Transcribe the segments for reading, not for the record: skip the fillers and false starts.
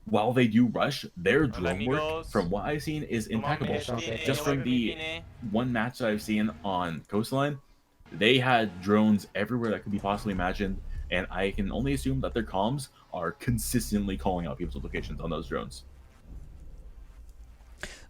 while they do rush, their drone work, from what I've seen, is impeccable. Just from the one match that I've seen on Coastline, they had drones everywhere that could be possibly imagined, and I can only assume that their comms are consistently calling out people's locations on those drones.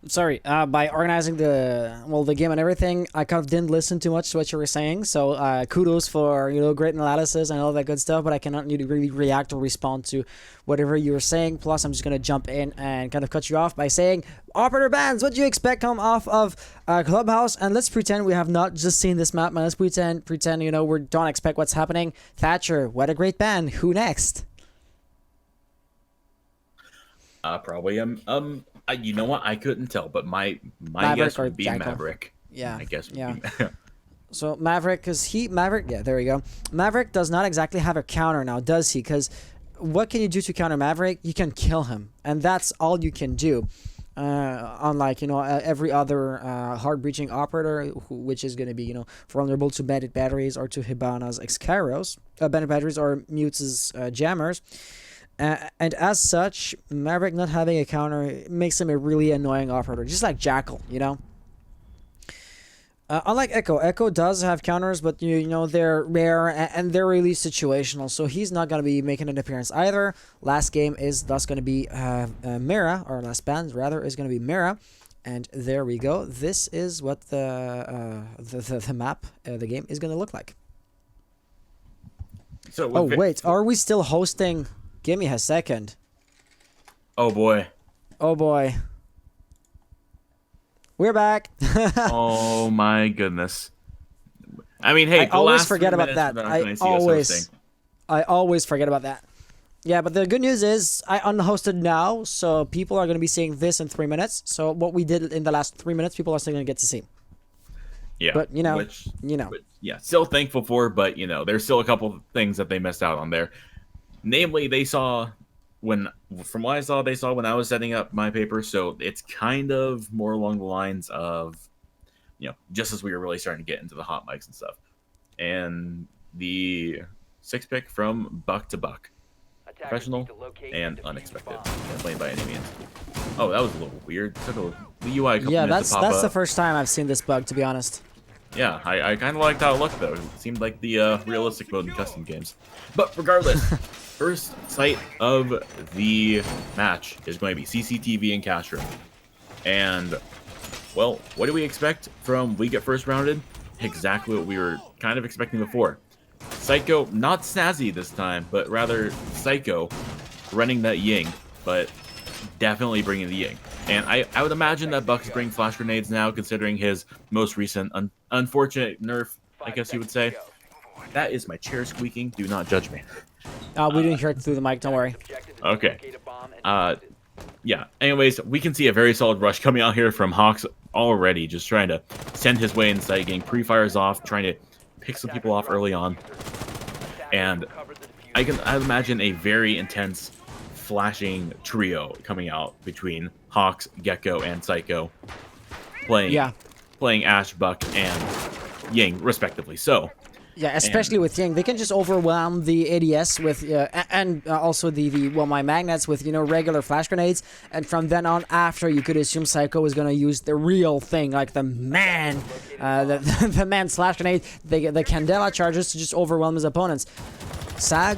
Sorry, by organizing the game and everything, I kind of didn't listen too much to what you were saying. So kudos for great analysis and all that good stuff. But I cannot really react or respond to whatever you were saying. Plus, I'm just gonna jump in and kind of cut you off by saying, operator bans. What do you expect come off of Clubhouse? And let's pretend we have not just seen this map. Man. Let's pretend we don't expect what's happening. Thatcher, what a great ban. Who next? Probably you know what? I couldn't tell, but my Maverick guess would or be Jackal. Maverick. Yeah. My guess would Yeah. be. So Maverick, yeah, there we go. Maverick does not exactly have a counter now, does he? Because what can you do to counter Maverick? You can kill him, and that's all you can do. Unlike every other hard breaching operator, which is going to be vulnerable to bandit batteries or to Hibana's Excaros, bandit batteries or Mutes' jammers. And as such, Maverick not having a counter makes him a really annoying operator, just like Jackal, Unlike Echo, Echo does have counters, but they're rare and they're really situational, so he's not going to be making an appearance either. Last game is thus going to be Mira, or last band rather is going to be Mira, and there we go. This is what the map, the game is going to look like. So oh wait, are we still hosting? Give me a second. Oh boy. Oh boy. We're back. Oh my goodness. I mean, hey, I always forget about that. I always forget about that. Yeah, but the good news is I unhosted now, so people are going to be seeing this in 3 minutes. So what we did in the last 3 minutes, people are still going to get to see. Yeah. But yeah, still thankful for, but there's still a couple things that they missed out on there. Namely, they saw from what I saw, they saw when I was setting up my paper. So it's kind of more along the lines of, just as we were really starting to get into the hot mics and stuff. And the 6 pick from Buck to Buck. Professional and unexpected. Can't play by any means. Oh, that was a little weird. Took the UI a couple minutes to pop that's up. the first time I've seen this bug, to be honest. Yeah, I kind of liked how it looked, though. It seemed like the realistic mode in custom games. But regardless, first sight of the match is going to be CCTV and Cash Room. And, well, what do we expect from We Get First Rounded? Exactly what we were kind of expecting before. Psycho, not snazzy this time, but rather Psycho running that Ying, but definitely bringing the Ying. And I would imagine that Buck's bringing flash grenades now, considering his most recent unfortunate nerf, I guess you would say. That is my chair squeaking. Do not judge me. We didn't hear it through the mic. Don't worry. Okay. Yeah. Anyways, we can see a very solid rush coming out here from Hawks already, just trying to send his way inside, getting pre-fires off, trying to pick some people off early on. And I imagine a very intense flashing trio coming out between Hawks, Gecko, and Psycho, playing Ash, Buck, and Ying respectively. So yeah, especially with Ying, they can just overwhelm the ADS with and also my magnets with regular flash grenades, and from then on after you could assume Psycho is gonna use the real thing, like the man slash grenade, the Candela charges to just overwhelm his opponents. Sag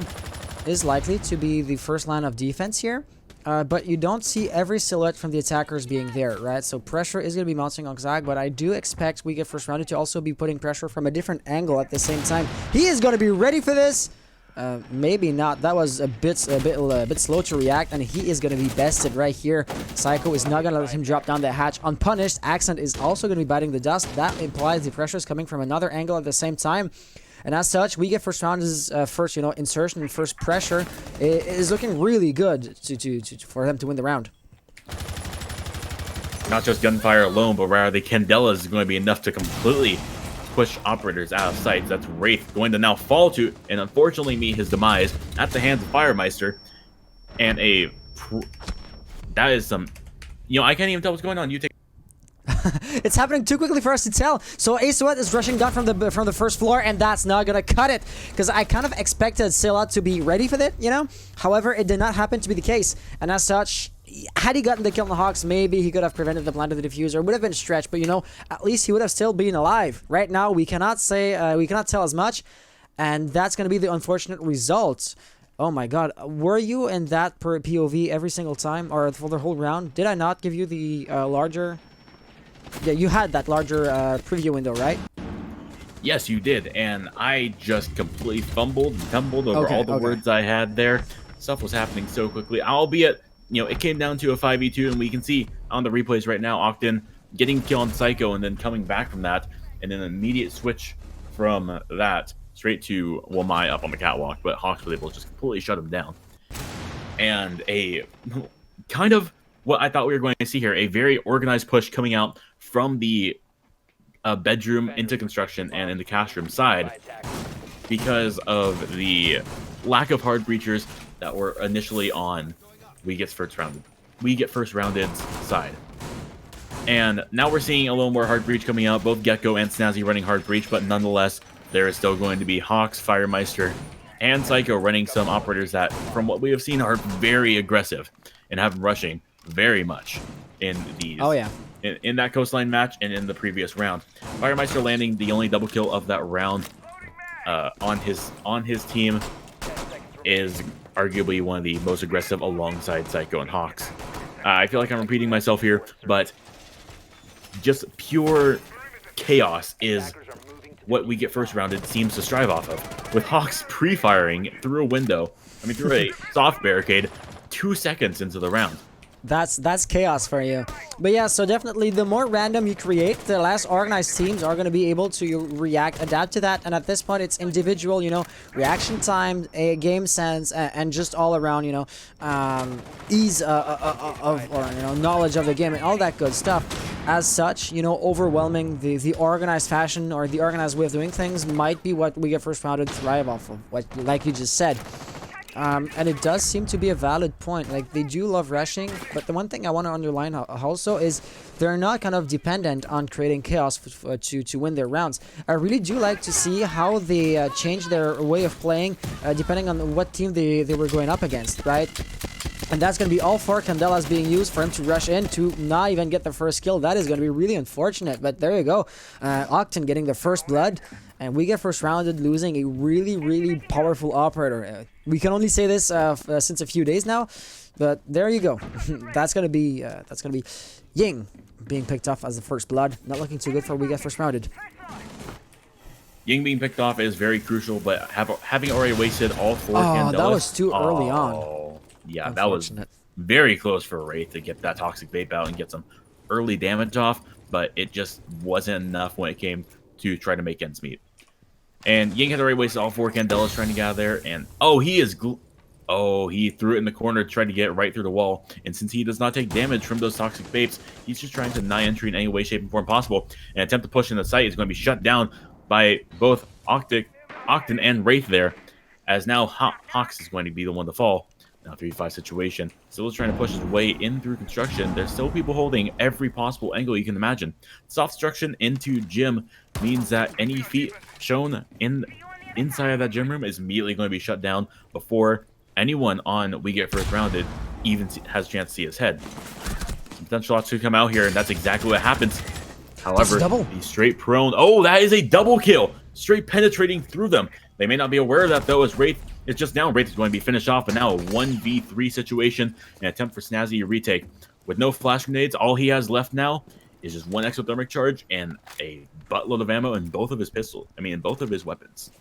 is likely to be the first line of defense here, but you don't see every silhouette from the attackers being there, right? So pressure is going to be mounting on Zag, but I do expect We Get First Rounded to also be putting pressure from a different angle at the same time. He is going to be ready for this. Maybe not. That was a bit slow to react, and he is going to be bested right here. Psycho is not going to let him drop down the hatch unpunished. Accent is also going to be biting the dust. That implies the pressure is coming from another angle at the same time. And as such, We Get First Rounded's first, insertion and first pressure is looking really good for them to win the round. Not just gunfire alone, but rather the Candela is going to be enough to completely push operators out of sight. That's Wraith going to now fall to, and unfortunately meet his demise at the hands of Firemeister. And that is some, I can't even tell what's going on. You take. It's happening too quickly for us to tell. So Ace is rushing down from the first floor, and that's not gonna cut it. Because I kind of expected Scylla to be ready for that, you know? However, it did not happen to be the case. And as such, had he gotten the kill on the Hawks, maybe he could have prevented the plant of the diffuser. It would have been stretched, but you know, at least he would have still been alive. Right now, we cannot say, we cannot tell as much, and that's gonna be the unfortunate result. Oh my god, were you in that per POV every single time, or for the whole round? Did I not give you the larger... Yeah, you had that larger preview window, right? Yes, you did, and I just completely fumbled and tumbled over all the words I had there. Stuff was happening so quickly, albeit, you know, it came down to a 5v2, and we can see on the replays right now, Octon getting the kill on Psycho and then coming back from that, and then an immediate switch from that straight to Wamai up on the catwalk, but Hawks was able to just completely shut him down. And a kind of what I thought we were going to see here, a very organized push coming out from the bedroom into construction and in the cash room side because of the lack of hard breachers that were initially on We Get First Rounded's side. And now we're seeing a little more hard breach coming out, both Gecko and Snazzy running hard breach, but nonetheless, there is still going to be Hawks, Firemeister, and Psycho running some operators that, from what we have seen, are very aggressive and have rushing very much in these. Oh yeah. In that coastline match and in the previous round. Firemeister landing the only double kill of that round on his team is arguably one of the most aggressive alongside Psycho and Hawks. I feel like I'm repeating myself here, but just pure chaos is what We Get First Rounded seems to strive off of. With Hawks pre-firing through a window, through a soft barricade, 2 seconds into the round. That's chaos for you. But yeah, so definitely the more random you create, the less organized teams are going to be able to react, adapt to that. And at this point, it's individual, you know, reaction time, game sense, and just all around, you know, ease of, or, you know, knowledge of the game and all that good stuff. As such, you know, overwhelming the organized fashion or the organized way of doing things might be what We Get First Rounded thrive off of, like you just said. And it does seem to be a valid point. Like, they do love rushing, but the one thing I want to underline also is they're not kind of dependent on creating chaos to win their rounds. I really do like to see how they change their way of playing depending on what team they were going up against, right? And that's going to be all 4 Candelas being used for him to rush in to not even get the first kill. That is going to be really unfortunate, but there you go. Octon getting the first blood, and We Get First Rounded losing a really, really powerful operator. We can only say this since a few days now, but there you go. That's going to be Ying being picked off as the first blood. Not looking too good for We Get First Rounded. Ying being picked off is very crucial, but having already wasted all 4 Candelas. That was too early on. Yeah, that was very close for Wraith to get that Toxic Vape out and get some early damage off, but it just wasn't enough when it came to try to make ends meet. And Ying had already wasted all 4 Candelas trying to get out of there, and he threw it in the corner, tried to get it right through the wall, and since he does not take damage from those Toxic Vapes, he's just trying to deny entry in any way, shape, and form possible. An attempt to push in the site is going to be shut down by both Octon and Wraith there, as now Hawks is going to be the one to fall. Now 3v5 situation. Still trying to push his way in through construction. There's still people holding every possible angle you can imagine. Soft obstruction into gym means that any feet shown inside of that gym room is immediately going to be shut down before anyone on We Get First Rounded even has a chance to see his head. Some potential shots could come out here, and that's exactly what happens. However, he's straight prone. Oh, that is a double kill. Straight penetrating through them. They may not be aware of that, though, as Wraith is just now. Wraith is going to be finished off, but now a 1v3 situation. An attempt for Snazzy to retake. With no flash grenades, all he has left now is just 1 exothermic charge and a buttload of ammo in both of his pistols. In both of his weapons.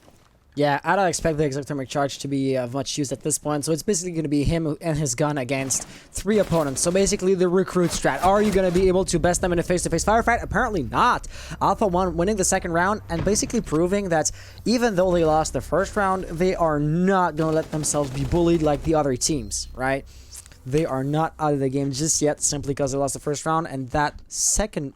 Yeah, I don't expect the exothermic charge to be of much use at this point, so it's basically going to be him and his gun against 3 opponents. So basically the recruit strat. Are you going to be able to best them in a face-to-face firefight? Apparently not. Alpha1 winning the second round and basically proving that even though they lost the first round, they are not going to let themselves be bullied like the other teams, right? They are not out of the game just yet simply because they lost the first round, and that second,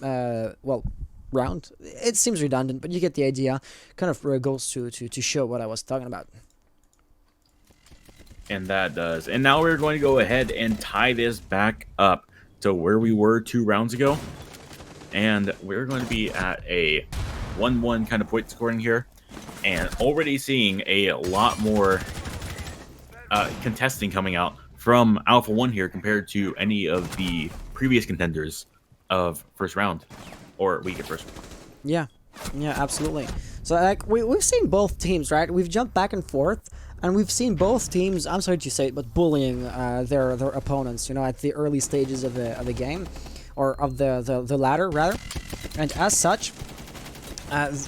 round, it seems redundant, but you get the idea. Kind of goes to show what I was talking about. And that does. And now we're going to go ahead and tie this back up to where we were 2 rounds ago. And we're going to be at a 1-1 kind of point scoring here, and already seeing a lot more contesting coming out from Alpha1 here compared to any of the previous contenders of first round or week at first. Yeah, absolutely. So like we've seen both teams, right? We've jumped back and forth, and we've seen both teams. I'm sorry to say it, but bullying their opponents. You know, at the early stages of the game, or of the ladder rather, and as such.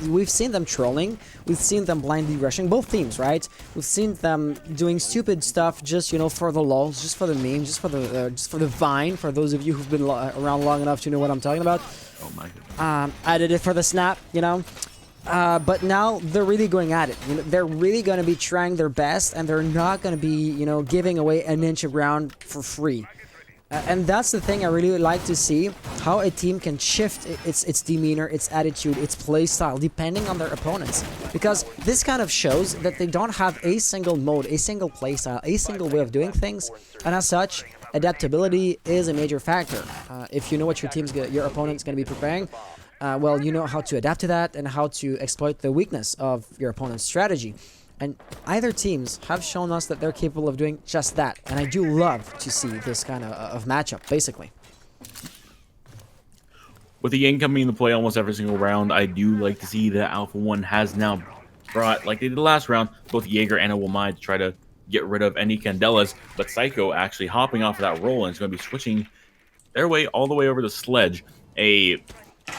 We've seen them trolling, we've seen them blindly rushing, both teams, right? We've seen them doing stupid stuff just, you know, for the lulz, just for the meme, just for the Vine, for those of you who've been around long enough to know what I'm talking about. Oh my goodness. I did it for the snap, you know? But now they're really going at it. You know, they're really going to be trying their best, and they're not going to be, you know, giving away an inch of ground for free. And that's the thing I really like to see, how a team can shift its demeanor, its attitude, its play style, depending on their opponents. Because this kind of shows that they don't have a single mode, a single play style, a single way of doing things. And as such, adaptability is a major factor. If you know what your opponent's going to be preparing, well, you know how to adapt to that and how to exploit the weakness of your opponent's strategy. And either teams have shown us that they're capable of doing just that. And I do love to see this kind of matchup, basically. With the Yang coming into play almost every single round, I do like to see that Alpha1 has now brought, like they did the last round, both Jaeger and Will to try to get rid of any Candelas. But Psycho actually hopping off of that roll and is going to be switching their way all the way over to Sledge. A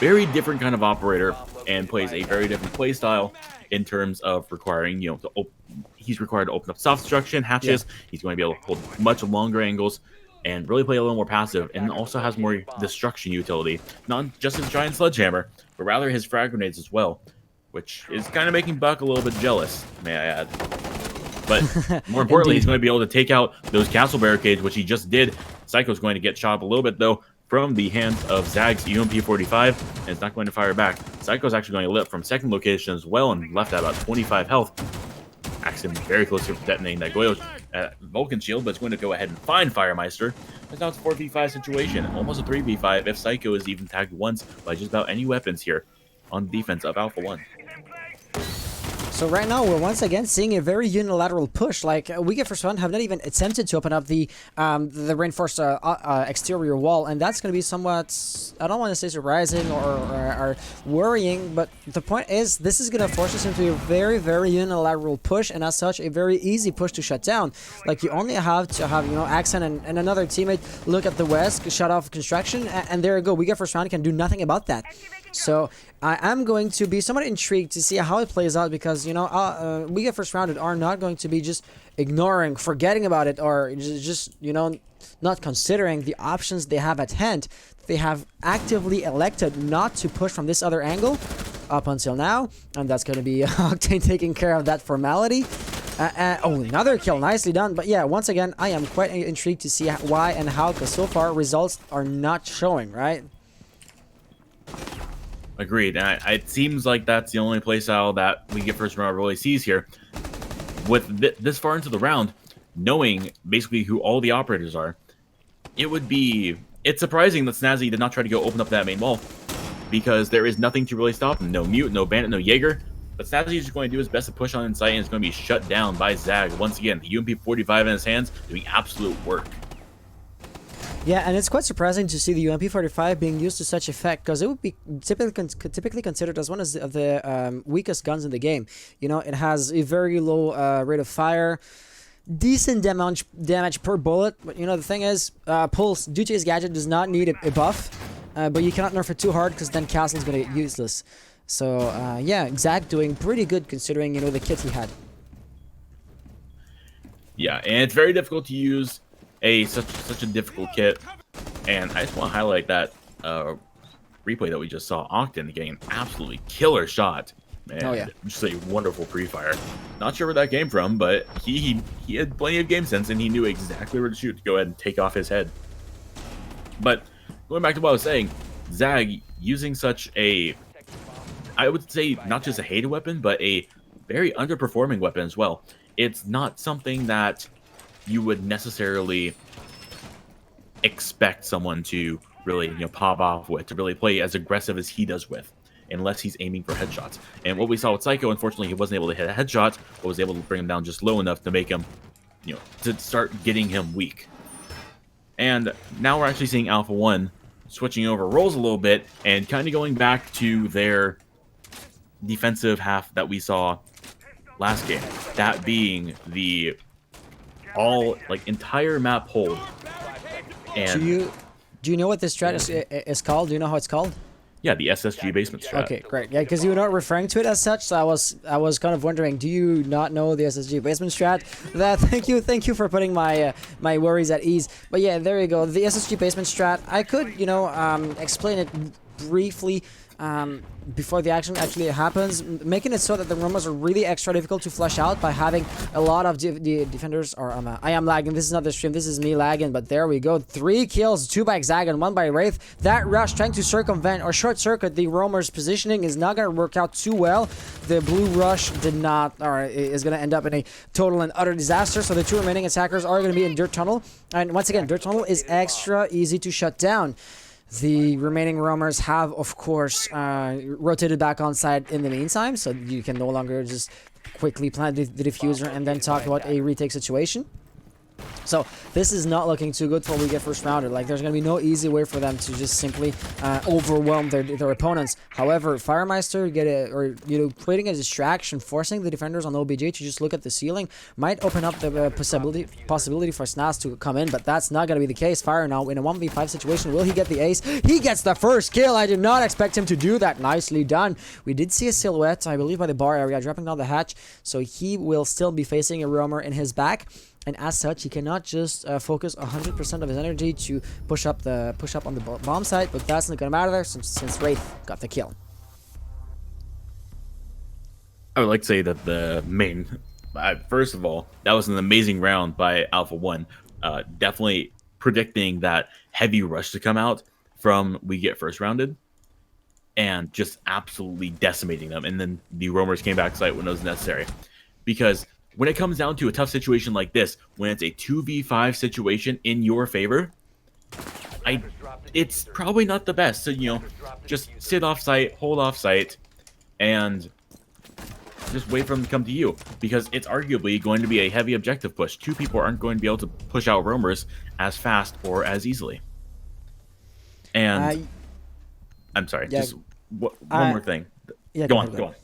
very different kind of operator and plays a very different play style in terms of requiring, you know, he's required to open up soft destruction hatches. Yeah. He's going to be able to hold much longer angles and really play a little more passive, and also has more destruction utility. Not just his giant sledgehammer, but rather his frag grenades as well, which is kind of making Buck a little bit jealous, may I add. But more importantly, he's going to be able to take out those castle barricades, which he just did. Psycho's going to get shot up a little bit, though, from the hands of Zag's UMP-45, and it's not going to fire back. Psycho's actually going to lit from second location as well, and left at about 25 health. Axton very close to detonating that Goyo Vulcan shield, but it's going to go ahead and find Firemeister. And now it's a 4v5 situation, almost a 3v5 if Psycho is even tagged once by just about any weapons here on the defense of Alpha1. So right now we're once again seeing a very unilateral push. Like wegetfirstrounded have not even attempted to open up the reinforced exterior wall, and that's going to be somewhat, I don't want to say surprising or worrying, but the point is this is going to force us into a very, very unilateral push, and as such a very easy push to shut down. Like you only have to have, you know, Axon and another teammate look at the west, shut off construction, and there you go. wegetfirstrounded can do nothing about that. So I am going to be somewhat intrigued to see how it plays out, because, you know, wegetfirstrounded are not going to be just ignoring, forgetting about it, or just, you know, not considering the options they have at hand. They have actively elected not to push from this other angle up until now, and that's going to be Octane taking care of that formality. Oh, another kill, nicely done. But yeah, once again, I am quite intrigued to see why and how, because so far results are not showing, right? Agreed, and it seems like that's the only playstyle that wegetfirstrounded really sees here. With this far into the round, knowing basically who all the operators are, it's surprising that Snazzy did not try to go open up that main wall, because there is nothing to really stop him. No Mute, no Bandit, no Jaeger. But Snazzy is just going to do his best to push on inside, and it's going to be shut down by Zag. Once again, the UMP-45 in his hands, doing absolute work. Yeah, and it's quite surprising to see the UMP-45 being used to such effect, because it would be typically considered as one of the weakest guns in the game. You know, it has a very low rate of fire, decent damage per bullet, but you know, the thing is, Pulse, due to his gadget, does not need a buff, but you cannot nerf it too hard, because then Castle's going to get useless. So, yeah, Zag doing pretty good considering, you know, the kit he had. Yeah, and it's very difficult to use such a difficult kit, and I just want to highlight that replay that we just saw. Octane getting an absolutely killer shot, man. Oh, yeah. Just a wonderful pre-fire. Not sure where that came from, but he had plenty of game sense, and he knew exactly where to shoot to go ahead and take off his head. But going back to what I was saying, Zag using such a, I would say, not just a hated weapon, but a very underperforming weapon as well. It's not something that you would necessarily expect someone to really pop off with, to really play as aggressive as he does with, unless he's aiming for headshots. And what we saw with Psycho, unfortunately, he wasn't able to hit a headshot, but was able to bring him down just low enough to make him, to start getting him weak. And now we're actually seeing Alpha1 switching over roles a little bit and kind of going back to their defensive half that we saw last game. That being the entire map hold. And do you know what this strat is called? Do you know how it's called? yeah, the SSG basement strat. Okay, great. Yeah, because you were not referring to it as such, so I was kind of wondering, do you not know the SSG basement strat? Thank you for putting my my worries at ease. But yeah, there you go. The SSG basement strat. I could explain it briefly before the action actually happens, making it so that the rumors are really extra difficult to flush out by having a lot of the defenders. Or I am lagging. This is not the stream. This is me lagging. But there we go. 3 kills, 2 by Zagan, 1 by Wraith. That rush trying to circumvent or short circuit the roamers' positioning is not going to work out too well. The blue rush did not, or is going to end up in a total and utter disaster. So the 2 remaining attackers are going to be in Dirt Tunnel. And once again, Dirt Tunnel is extra easy to shut down. The remaining roamers have, of course, rotated back on site in the meantime, so you can no longer just quickly plant the diffuser and then talk about a retake situation. So this is not looking too good for We Get First Rounded. Like, there's going to be no easy way for them to just simply overwhelm their opponents. However, Firemeister creating a distraction, forcing the defenders on OBJ to just look at the ceiling might open up the possibility for Snas to come in, but that's not going to be the case. Fire now in a 1v5 situation. Will he get the ace? He gets the first kill. I did not expect him to do that. Nicely done. We did see a silhouette, I believe, by the bar area, dropping down the hatch, so he will still be facing a roamer in his back. And as such, he cannot just focus 100% of his energy to push up on the bomb site, but that's not gonna matter there since Wraith got the kill. I would like to say that the main, first of all, that was an amazing round by Alpha1. Definitely predicting that heavy rush to come out from We Get First Rounded, and just absolutely decimating them. And then the roamers came back site when it was necessary, because when it comes down to a tough situation like this, when it's a 2v5 situation in your favor, it's probably not the best. So, just sit off site, hold off site, and just wait for them to come to you, because it's arguably going to be a heavy objective push. 2 people aren't going to be able to push out roamers as fast or as easily. And I'm sorry, just one more thing. Yeah, go on.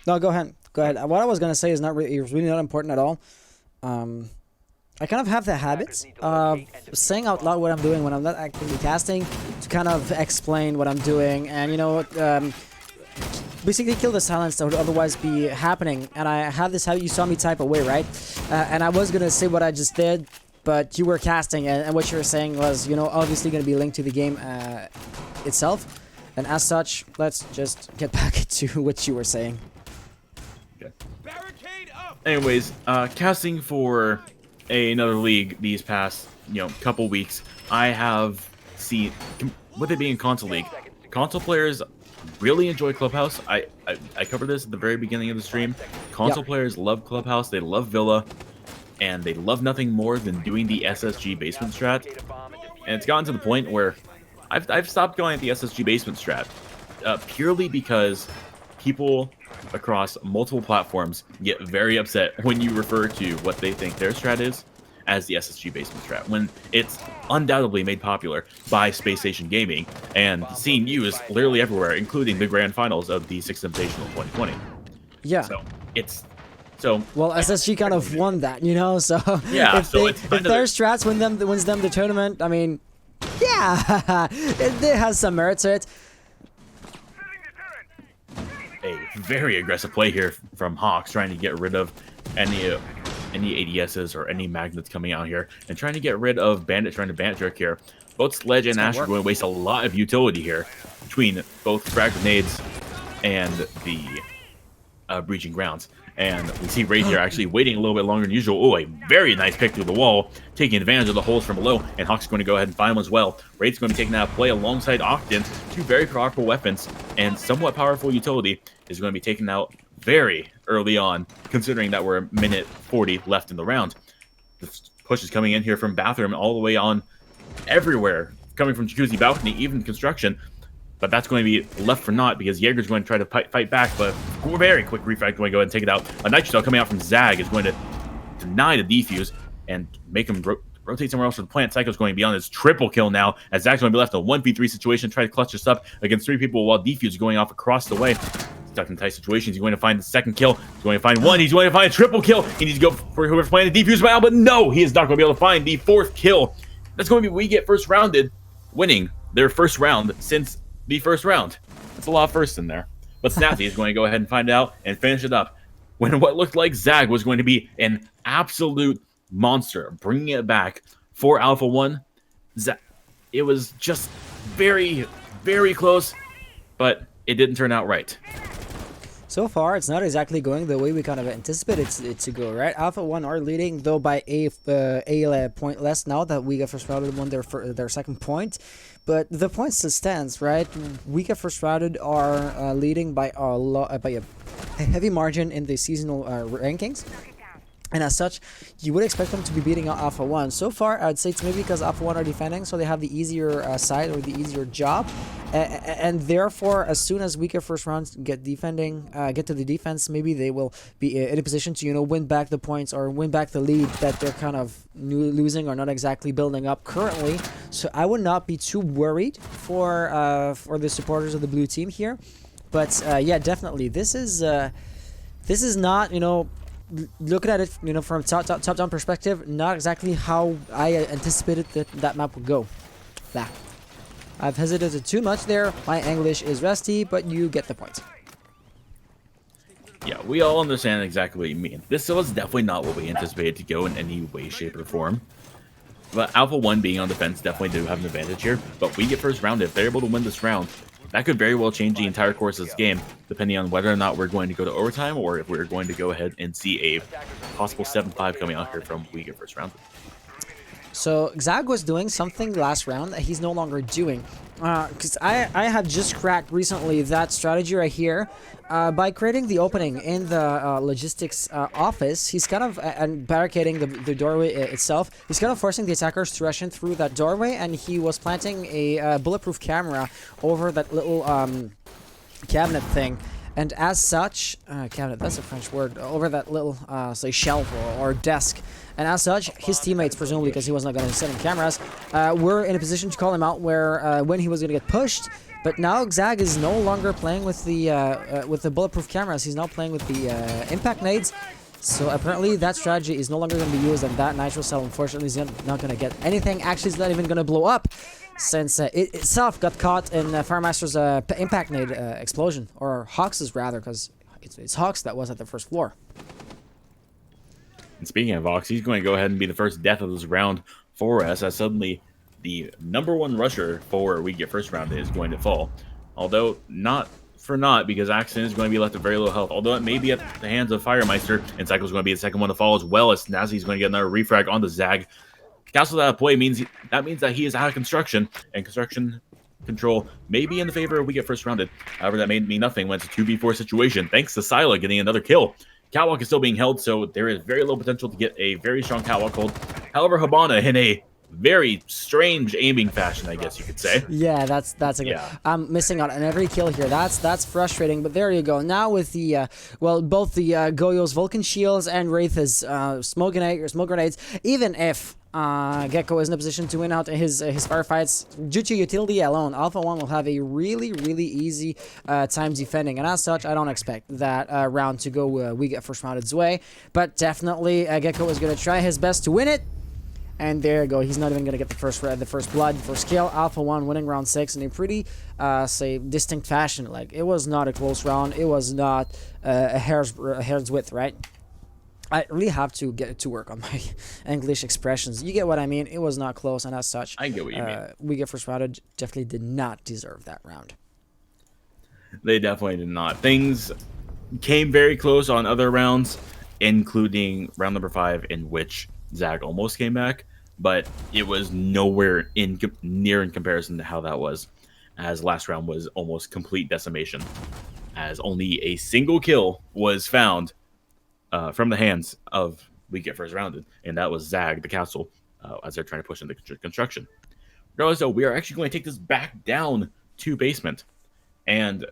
No, go ahead. Go ahead. What I was gonna say is really not important at all. I kind of have the habit of saying out loud what I'm doing when I'm not actively casting, to kind of explain what I'm doing, and basically kill the silence that would otherwise be happening. And I have this habit. You saw me type away, right? And I was gonna say what I just did, but you were casting, and what you were saying was, obviously gonna be linked to the game itself. And as such, let's just get back to what you were saying. Anyways, casting for another league these past couple weeks, I have seen, with it being a console league, console players really enjoy Clubhouse. I covered this at the very beginning of the stream. Console players love Clubhouse, they love Villa, and they love nothing more than doing the SSG basement strat. And it's gotten to the point where I've stopped going at the SSG basement strat purely because people across multiple platforms get very upset when you refer to what they think their strat is as the SSG basement strat, when it's undoubtedly made popular by Space Station Gaming and seen used literally everywhere, including the grand finals of the Sixth Invitational 2020. Yeah. Well, SSG kind of won that, So yeah. if their strats wins them the tournament, I mean, yeah, it has some merit to it. A very aggressive play here from Hawks, trying to get rid of any ADSs or any magnets coming out here, and trying to get rid of Bandit trying to Bandit trick here. Both Sledge and Ash are going to waste a lot of utility here between both frag grenades and the breaching grounds. And we see Wraith here actually waiting a little bit longer than usual. Oh, a very nice pick through the wall, taking advantage of the holes from below. And Hawk's going to go ahead and find one as well. Wraith's going to be taking that play alongside Octane. 2 very powerful weapons and somewhat powerful utility is going to be taken out very early on, considering that we're a minute 40 left in the round. The push is coming in here from Bathroom all the way on everywhere coming from Jacuzzi balcony, even construction. But that's going to be left for naught because Jaeger's going to try to fight back, but very quick refrag going to go ahead and take it out. A Nitro Cell coming out from Zag is going to deny the defuse and make him rotate somewhere else for the plant. Psycho's going to be on his triple kill now, as Zag's going to be left in a 1v3 situation, try to clutch this up against 3 people while defuse is going off across the way. Stuck in tight situations. He's going to find the second kill. He's going to find one. He's going to find a triple kill. He needs to go for whoever's playing the defuse now, but no, he is not going to be able to find the 4th kill. That's going to be We Get First Rounded winning their first round since the first round. That's a lot of firsts in there. But Snazzy is going to go ahead and find out and finish it up when what looked like Zag was going to be an absolute monster, bringing it back for Alpha1. It was just very, very close, but it didn't turn out right. So far, it's not exactly going the way we kind of anticipated it to go, right? Alpha1 are leading, though, by a point less now that We Get First Rounded won their second point. But the point still stands, right? We Get First Rounded are leading by a heavy margin in the seasonal rankings. And as such, you would expect them to be beating out Alpha1. So far, I'd say it's maybe because Alpha1 are defending, so they have the easier side or the easier job. And therefore, as soon as We Get First Rounds get to the defense, maybe they will be in a position to, win back the points or win back the lead that they're kind of losing or not exactly building up currently. So I would not be too worried for the supporters of the blue team here. But yeah, definitely, this is not, looking at it, from top-down perspective, not exactly how I anticipated that map would go. Nah. I've hesitated too much there. My English is rusty, but you get the point. Yeah, we all understand exactly what you mean. This was definitely not what we anticipated to go in any way, shape, or form. But Alpha1 being on defense definitely do have an advantage here. But We Get First Rounded. If they're able to win this round, that could very well change the entire course of this game, depending on whether or not we're going to go to overtime or if we're going to go ahead and see a possible 7-5 coming out here from We Get First Rounded. So Zag was doing something last round that he's no longer doing. Because I have just cracked recently that strategy right here. By creating the opening in the logistics office, he's kind of, and barricading the doorway itself, he's kind of forcing the attackers to rush in through that doorway, and he was planting a bulletproof camera over that little cabinet thing. And as such, cabinet, that's a French word, over that little, say, shelf or desk. And as such, his teammates, presumably because he was not going to set in cameras, were in a position to call him out where when he was going to get pushed. But now Zag is no longer playing with the bulletproof cameras. He's now playing with the impact nades. So apparently that strategy is no longer going to be used, and that Nitro Cell, unfortunately, is not going to get anything. Actually, it's not even going to blow up, since it itself got caught in Firemaster's impact nade explosion, or Hawks's rather, because it's Hawks that was at the first floor. And speaking of Hawks, he's going to go ahead and be the first death of this round for us, as suddenly the #1 rusher for We Get First Round is going to fall. Although not for naught, because Axon is going to be left at very low health. Although it may be at the hands of Firemeister, and Cycle's going to be the second one to fall, as well as Snazzy is going to get another refrag on the Zag. Castle out of play means that he is out of construction, and construction control may be in the favor of We Get First Rounded. However, that may mean nothing when it's a 2v4 situation, thanks to Sila getting another kill. Catwalk is still being held, so there is very low potential to get a very strong Catwalk hold. However, Habana in a very strange aiming fashion, I guess you could say. Yeah, that's a good. Yeah. I'm missing out on every kill here. That's frustrating. But there you go. Now with the both the Goyo's Vulcan shields and Wraith's smoke grenades. Even if Gecko is in a position to win out his firefights, due to utility alone, Alpha1 will have a really easy time defending. And as such, I don't expect that round to go We Get First Rounded's way. But definitely, Gecko is going to try his best to win it. And there you go. He's not even going to get the first blood, first kill. Alpha1 winning round 6 in a pretty, say, distinct fashion. Like, it was not a close round. It was not a hair's width, right? I really have to get to work on my English expressions. You get what I mean? It was not close, and as such, I get what you mean. We Get First Rounded definitely did not deserve that round. They definitely did not. Things came very close on other rounds, including round number 5, in which Zag almost came back, but it was nowhere near in comparison to how that was, as last round was almost complete decimation, as only a single kill was found from the hands of We Get First Rounded, and that was Zag the castle, as they're trying to push into construction. Regardless, though, we are actually going to take this back down to basement. And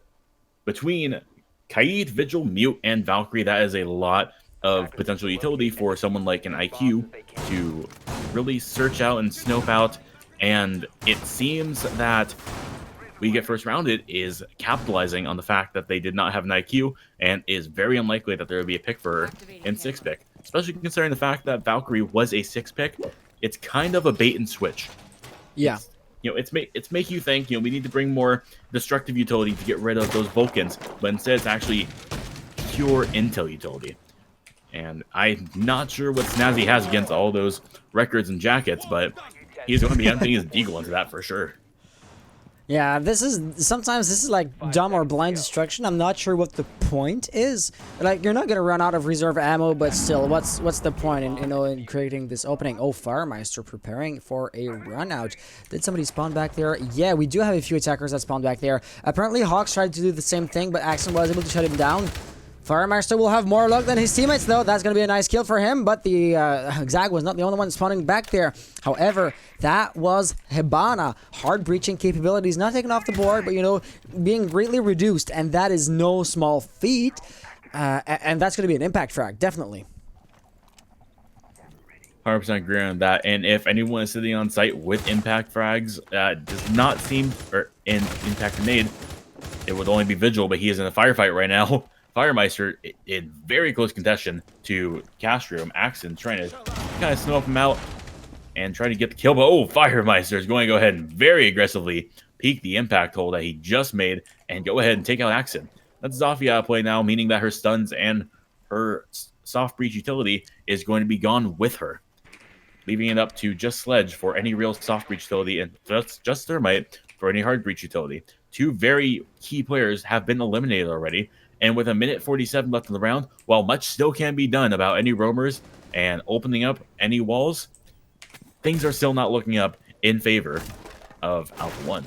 between Kaid, Vigil, Mute, and Valkyrie, that is a lot of potential utility for someone like an IQ to really search out and snope out. And it seems that We Get First Rounded is capitalizing on the fact that they did not have an IQ and is very unlikely that there would be a pick for her in 6-pick. Especially considering the fact that Valkyrie was a 6-pick. It's kind of a bait and switch. Yeah. It's make you think, we need to bring more destructive utility to get rid of those Vulcans, but instead it's actually pure intel utility. And I'm not sure what Snazzy has against all those records and jackets, but he's going to be emptying his deagle into that for sure. Yeah, sometimes this is like dumb or blind destruction. I'm not sure what the point is. Like, you're not gonna run out of reserve ammo, but still, what's the point in creating this opening? Oh, Firemeister preparing for a run out. Did somebody spawn back there? Yeah, we do have a few attackers that spawned back there. Apparently, Hawks tried to do the same thing, but Axon was able to shut him down. Firemeister will have more luck than his teammates, though. That's going to be a nice kill for him, but the Zag was not the only one spawning back there. However, that was Hibana. Hard breaching capabilities not taken off the board, but, being greatly reduced, and that is no small feat. And that's going to be an impact frag, definitely. 100% agree on that. And if anyone is sitting on site with impact frags, does not seem, or in impact grenade, it would only be Vigil, but he is in a firefight right now. Firemeister in very close contestation to Castrum. Axon trying to kind of snuff him out and trying to get the kill. But Firemeister is going to go ahead and very aggressively peek the impact hole that he just made and go ahead and take out Axon. That's Zofia out of play now, meaning that her stuns and her soft breach utility is going to be gone with her, leaving it up to just Sledge for any real soft breach utility and just Thermite for any hard breach utility. Two very key players have been eliminated already. And with a minute 47 left in the round, while much still can be done about any roamers and opening up any walls, things are still not looking up in favor of Alpha1.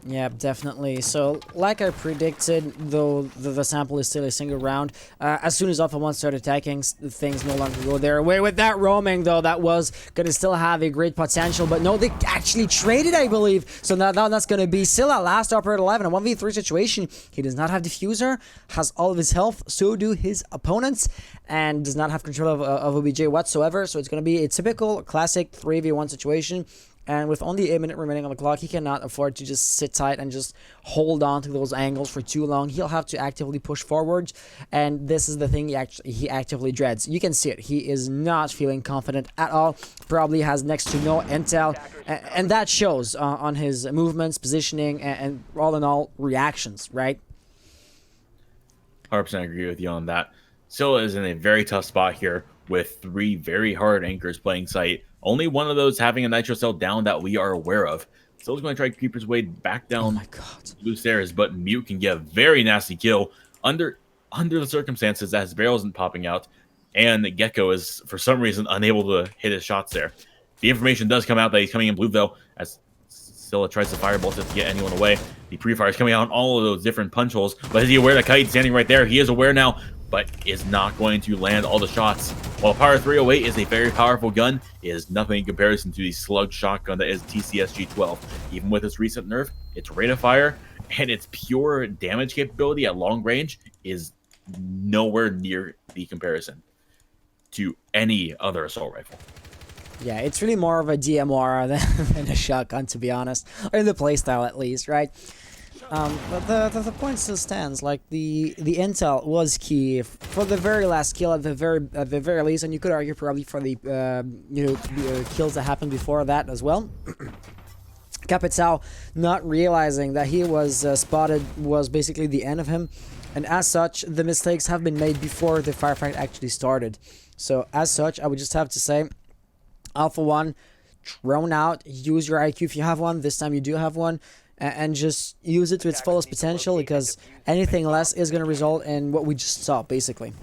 Yeah, definitely. So, like I predicted, though the sample is still a single round, as soon as Alpha1 started attacking, things no longer go their way. With that roaming, though, that was going to still have a great potential. But no, they actually traded, I believe. So now that's going to be still at last operator 11, a 1v3 situation. He does not have diffuser, has all of his health, so do his opponents, and does not have control of OBJ whatsoever. So it's going to be a typical classic 3v1 situation. And with only 8 minutes remaining on the clock, he cannot afford to just sit tight and just hold on to those angles for too long. He'll have to actively push forward, and this is the thing he actively dreads. You can see it. He is not feeling confident at all. Probably has next to no intel, and that shows on his movements, positioning, and all in all, reactions, right? 100% agree with you on that. Scylla is in a very tough spot here with 3 very hard anchors playing site. Only one of those having a nitro cell down that we are aware of. Scylla's going to try to keep his way back down loose stairs, but Mute can get a very nasty kill under the circumstances that his barrel isn't popping out, and Gecko is, for some reason, unable to hit his shots there. The information does come out that he's coming in blue, though, as Scylla tries to fireball to get anyone away. The pre-fire is coming out on all of those different punch holes, but is he aware that Kite's standing right there? He is aware now, but is not going to land all the shots. While Power 308 is a very powerful gun, it is nothing in comparison to the slug shotgun that is TCSG-12. Even with its recent nerf, its rate of fire and its pure damage capability at long range is nowhere near the comparison to any other assault rifle. Yeah, it's really more of a DMR than a shotgun, to be honest. Or in the playstyle, at least, right? But the point still stands. Like, the intel was key for the very last kill at the very least, and you could argue probably for the kills that happened before that as well. Capital not realizing that he was spotted was basically the end of him, and as such, the mistakes have been made before the firefight actually started. So as such, I would just have to say, Alpha1, drone out, use your IQ if you have one. This time you do have one. And just use it to its fullest potential, because anything less is going to result in what we just saw, basically.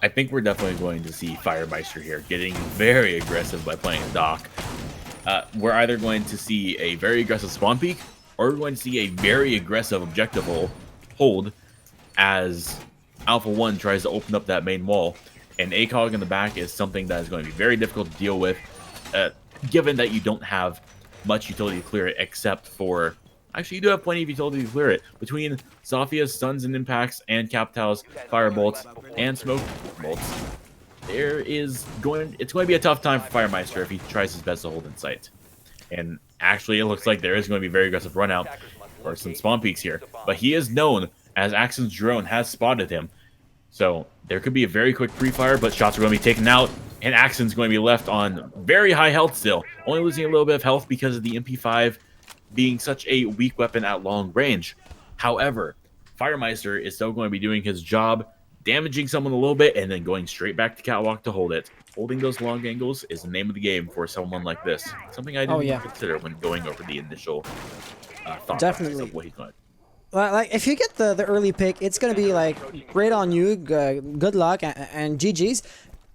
I think we're definitely going to see Firemeister here getting very aggressive by playing Doc. We're either going to see a very aggressive spawn peek, or we're going to see a very aggressive objective hold as Alpha1 tries to open up that main wall. And ACOG in the back is something that is going to be very difficult to deal with. given that you don't have much utility to clear it, except for... Actually, you do have plenty of utility to clear it. Between Sophia's stuns and impacts and Captal's fire bolts and smoke bolts, it's going to be a tough time for Firemeister if he tries his best to hold in sight. And actually, it looks like there is going to be a very aggressive run out or some spawn peaks here. But he is known as Axon's drone has spotted him. So there could be a very quick pre-fire, but shots are going to be taken out. And Axon's going to be left on very high health still. Only losing a little bit of health because of the MP5 being such a weak weapon at long range. However, Firemeister is still going to be doing his job, damaging someone a little bit, and then going straight back to Catwalk to hold it. Holding those long angles is the name of the game for someone like this. Something I didn't consider when going over the initial thought process of what he's going to do. Well, like, if you get the early pick, it's going to be, like, great on you, good luck, and GG's.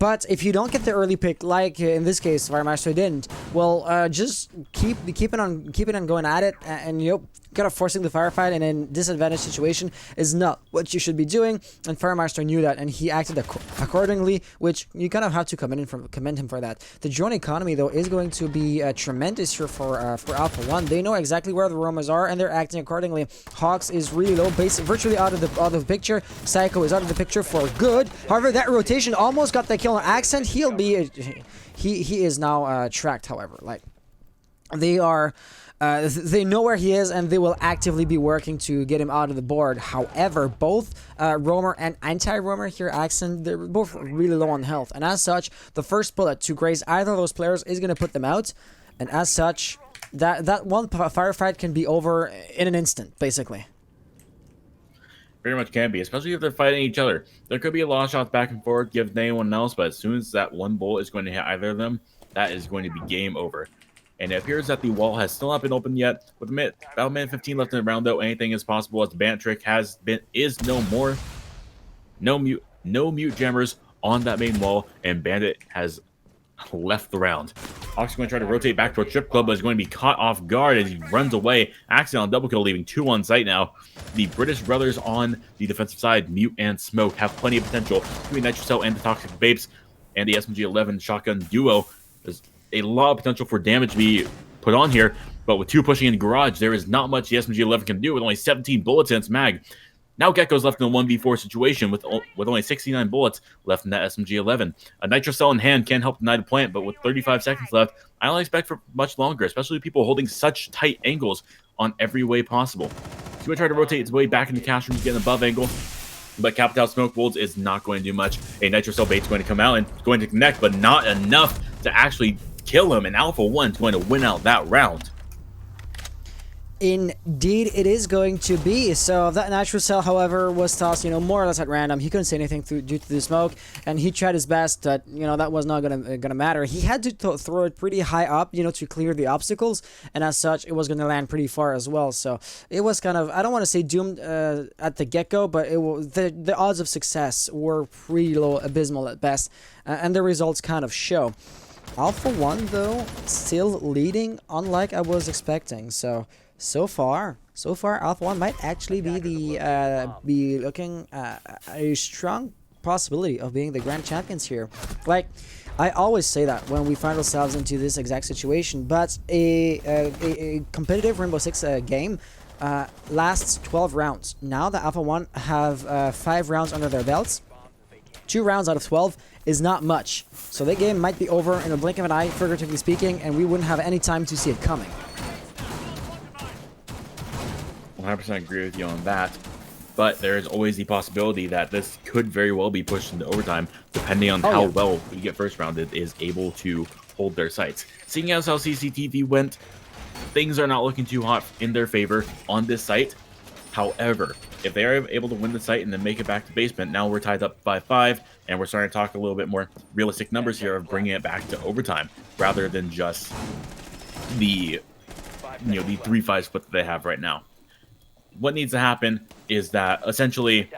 But if you don't get the early pick, like in this case, Firemeister didn't, well, just keep on going at it, and you know, kind of forcing the firefight in a disadvantaged situation is not what you should be doing. And Firemeister knew that, and he acted accordingly, which you kind of have to commend him for that. The drone economy, though, is going to be tremendous here for Alpha1. They know exactly where the roamers are, and they're acting accordingly. Hawks is really low, virtually out of the picture. Psycho is out of the picture for good. However, that rotation almost got the kill on Accent. He'll be he is now tracked. However, like they are. They know where he is, and they will actively be working to get him out of the board. However, both roamer and anti-roamer here, Accent, they're both really low on health, and as such, the first bullet to graze either of those players is going to put them out, and as such, that one firefight can be over in an instant, basically. Very much can be, especially if they're fighting each other. There could be a lot of shots back and forth, give anyone else, but as soon as that one bullet is going to hit either of them, that is going to be game over. And it appears that the wall has still not been opened yet. With about a minute 15 left in the round, though, anything is possible as the Bandit trick is no more. No mute jammers on that main wall, and Bandit has left the round. Hawks is going to try to rotate back towards Strip Club, but is going to be caught off guard as he runs away. Accident on double kill, leaving 2 on site now. The British brothers on the defensive side, Mute and Smoke, have plenty of potential between Nitrocell and the Toxic Vapes, and the SMG-11 shotgun duo. There's a lot of potential for damage to be put on here, but with 2 pushing in the garage, there is not much the SMG-11 can do with only 17 bullets in its mag. Now Gecko's left in a 1v4 situation with only 69 bullets left in that SMG-11. A Nitrocell in hand can help deny the plant, but with 35 seconds left, I don't expect for much longer, especially people holding such tight angles on every way possible. He's going to try to rotate his way back into cash room to get an above angle, but Capital Smoke Bolts is not going to do much. A Nitrocell bait's going to come out and going to connect, but not enough to actually kill him, and Alpha1 is going to win out that round. Indeed, it is going to be. So that Nitrocell, however, was tossed, more or less at random. He couldn't say anything due to the smoke, and he tried his best. That that was not gonna matter. He had to throw it pretty high up, to clear the obstacles, and as such, it was gonna land pretty far as well. So it was kind of, I don't want to say doomed at the get-go, but the odds of success were pretty low, abysmal at best, and the results kind of show. Alpha1, though, still leading, unlike I was expecting. So far, Alpha1 might actually be looking a strong possibility of being the grand champions here. Like, I always say that when we find ourselves into this exact situation, but a competitive Rainbow Six game lasts 12 rounds. Now the Alpha1 have 5 rounds under their belts. 2 rounds out of 12 is not much. So that game might be over in a blink of an eye, figuratively speaking, and we wouldn't have any time to see it coming. 100% agree with you on that, but there is always the possibility that this could very well be pushed into overtime, depending on how well we get first rounded is able to hold their sights. Seeing as how CCTV went, things are not looking too hot in their favor on this site. However, if they are able to win the site and then make it back to basement, now we're tied up 5-5, and we're starting to talk a little bit more realistic numbers here of bringing it back to overtime, rather than just the 3-5 split that they have right now. What needs to happen is that essentially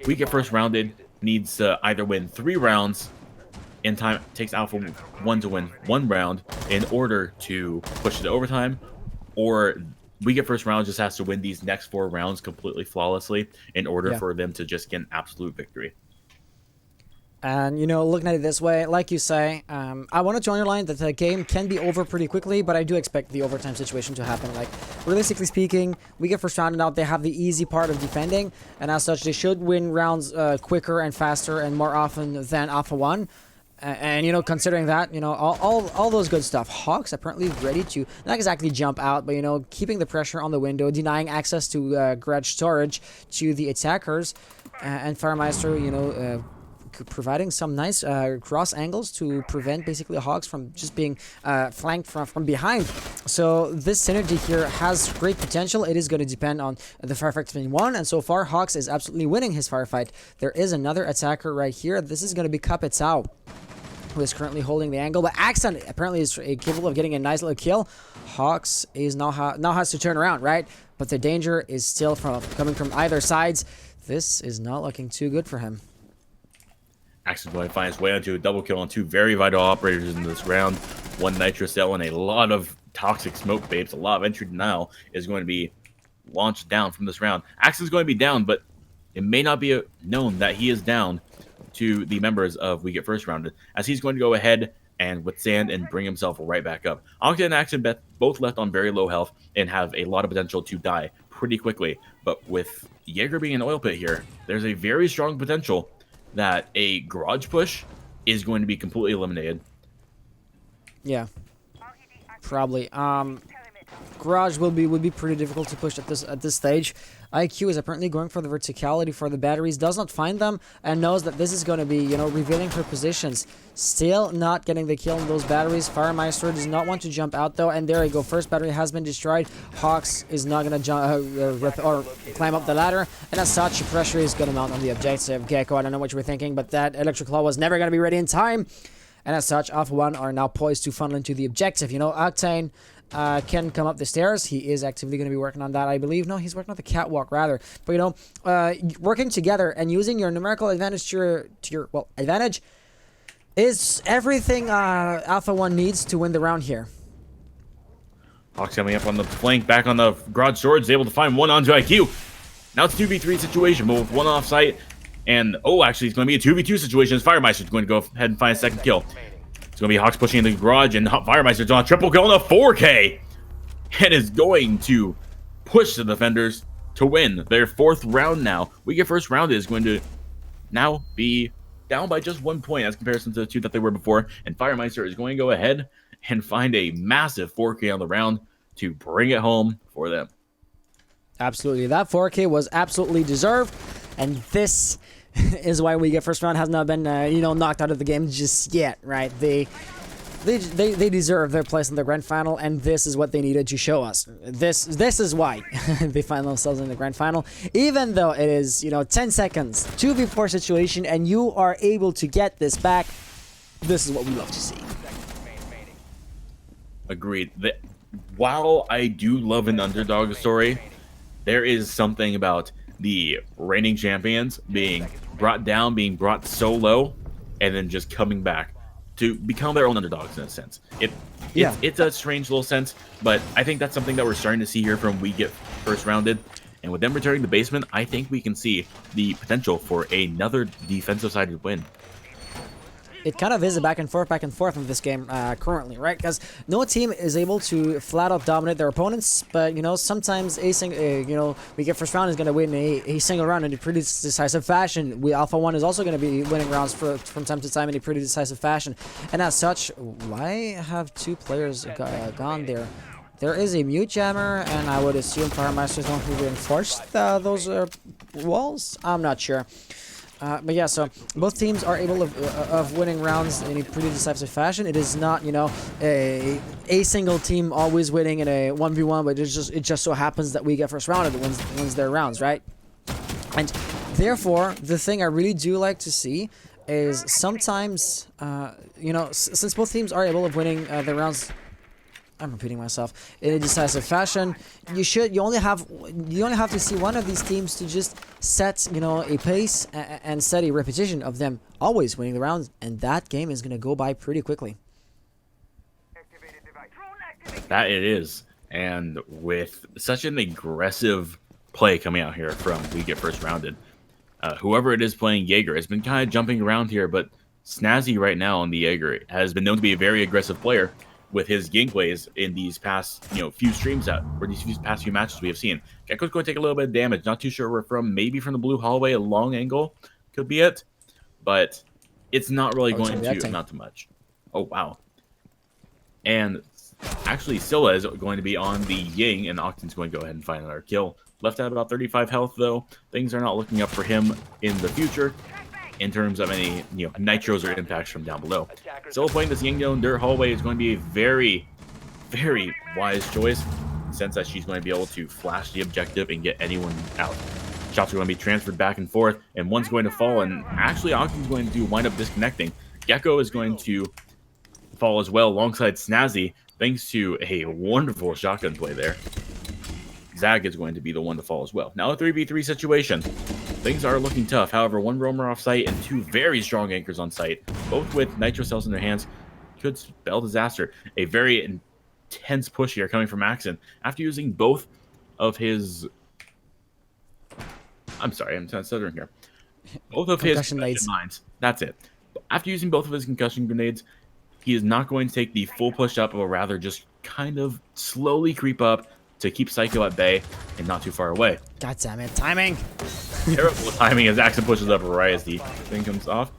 we get first rounded needs to either win 3 rounds in time. It takes Alpha1 to win 1 round in order to push it to overtime, or we get first round just has to win these next 4 rounds completely flawlessly in order for them to just get an absolute victory. And, you know, looking at it this way, like you say, I wanted to underline that the game can be over pretty quickly, but I do expect the overtime situation to happen. Like, realistically speaking, we get first rounded out, they have the easy part of defending, and as such, they should win rounds quicker and faster and more often than Alpha1. And, you know, considering that, you know, all those good stuff. Hawks apparently ready to, not exactly jump out, but, you know, keeping the pressure on the window, denying access to garage storage to the attackers, and Firemeister, you know, providing some nice cross angles to prevent basically Hawks from just being flanked from behind. So this synergy here has great potential. It is going to depend on the firefight between one, and so far Hawks is absolutely winning his firefight. There is another attacker right here. This is going to be Kapitao, who is currently holding the angle, but Axon apparently is capable of getting a nice little kill. Hawks is now has to turn around, right? But the danger is still coming from either sides. This is not looking too good for him. Axon's going to find his way onto a double kill on 2 very vital operators in this round. 1 nitro cell and a lot of toxic smoke babes. A lot of entry denial is going to be launched down from this round. Axon's going to be down, but it may not be known that he is down to the members of We Get First Rounded, as he's going to go ahead and withstand and bring himself right back up. Octa and Axon both left on very low health and have a lot of potential to die pretty quickly. But with Jaeger being an oil pit here, there's a very strong potential that a garage push is going to be completely eliminated. Yeah, probably. Garage would be pretty difficult to push at this stage. IQ is apparently going for the verticality for the batteries, does not find them, and knows that this is going to be, you know, revealing her positions. Still not getting the kill on those batteries. Firemeister does not want to jump out though, and there you go. First battery has been destroyed. Hawks is not going to jump or climb up the ladder, and as such, pressure is going to mount on the objective. Gecko, I don't know what you were thinking, but that electric claw was never going to be ready in time. And as such, Alpha1 are now poised to funnel into the objective. You know, Octane can come up the stairs. He is actively going to be working on that, I believe. No, he's working on the catwalk, rather. But, you know, working together and using your numerical advantage to your advantage is everything Alpha1 needs to win the round here. Hawks coming up on the flank, back on the garage storage, is able to find one onto IQ. Now it's a 2v3 situation, but with one off site. And, actually, it's going to be a 2v2 situation. Firemeister's going to go ahead and find a second kill. It's going to be Hawks pushing in the garage, and Firemeister's on a triple kill on a 4K. And is going to push the defenders to win their 4th round now. We Get First Round is going to now be down by just 1 point as comparison to the 2 that they were before. And Firemeister is going to go ahead and find a massive 4K on the round to bring it home for them. Absolutely. That 4K was absolutely deserved. And this is why We Get First Round has not been, you know, knocked out of the game just yet, right? They deserve their place in the grand final, and this is what they needed to show us. This is why they find themselves in the grand final, even though it is, you know, 10 seconds, 2v4 situation, and you are able to get this back. This is what we love to see. Agreed. While I do love an underdog story, there is something about the reigning champions being brought down, being brought so low, and then just coming back to become their own underdogs in a sense. It's a strange little sense, but I think that's something that we're starting to see here from We Get First Rounded. And with them returning to the basement, I think we can see the potential for another defensive-sided win. It kind of is a back and forth in this game currently, right? Because no team is able to flat out dominate their opponents, but, you know, sometimes We Get First Round is going to win a single round in a pretty decisive fashion. Alpha1 is also going to be winning rounds from time to time in a pretty decisive fashion. And as such, why have 2 players gone there? There is a mute jammer, and I would assume Firemeister is the one who reinforced those walls. I'm not sure. But yeah, so both teams are able of winning rounds in a pretty decisive fashion. It is not, you know, a single team always winning in a 1v1, but it just so happens that We Get First Rounded wins their rounds, right? And therefore, the thing I really do like to see is sometimes, you know, since both teams are able of winning their rounds, I'm repeating myself, in a decisive fashion, you only have to see one of these teams to just set, you know, a pace and set a repetition of them always winning the rounds, and that game is going to go by pretty quickly. That it is. And with such an aggressive play coming out here from We Get First Rounded, whoever it is playing Jaeger has been kind of jumping around here, but Snazzy right now on the Jaeger has been known to be a very aggressive player with his gameplays in these past few streams or these past few matches we have seen. Gecko's going to take a little bit of damage. Not too sure where from. Maybe from the blue hallway, a long angle could be it, but it's not really going to amount to much. Oh wow! And actually, Scylla is going to be on the Ying, and Octan's going to go ahead and find another kill. Left at about 35 health, though. Things are not looking up for him in the future in terms of any nitros or impacts from down below. Scylla playing this Ying Dirt hallway is going to be a very, very wise choice, in the sense that she's going to be able to flash the objective and get anyone out. Shots are going to be transferred back and forth, and one's going to fall, and actually Octan's going to wind up disconnecting. Gecko is going to fall as well alongside Snazzy, thanks to a wonderful shotgun play there. Zag is going to be the one to fall as well. Now a 3v3 situation. Things are looking tough. However, one roamer off site and two very strong anchors on site, both with nitro cells in their hands, could spell disaster. A very intense push here coming from Axon after using both of his... I'm sorry, I'm stuttering here. Both of his concussion mines. That's it. After using both of his concussion grenades, he is not going to take the full push up, but rather just kind of slowly creep up to keep Psycho at bay and not too far away. God damn it, timing! Terrible timing as Axon pushes up right as the thing comes off.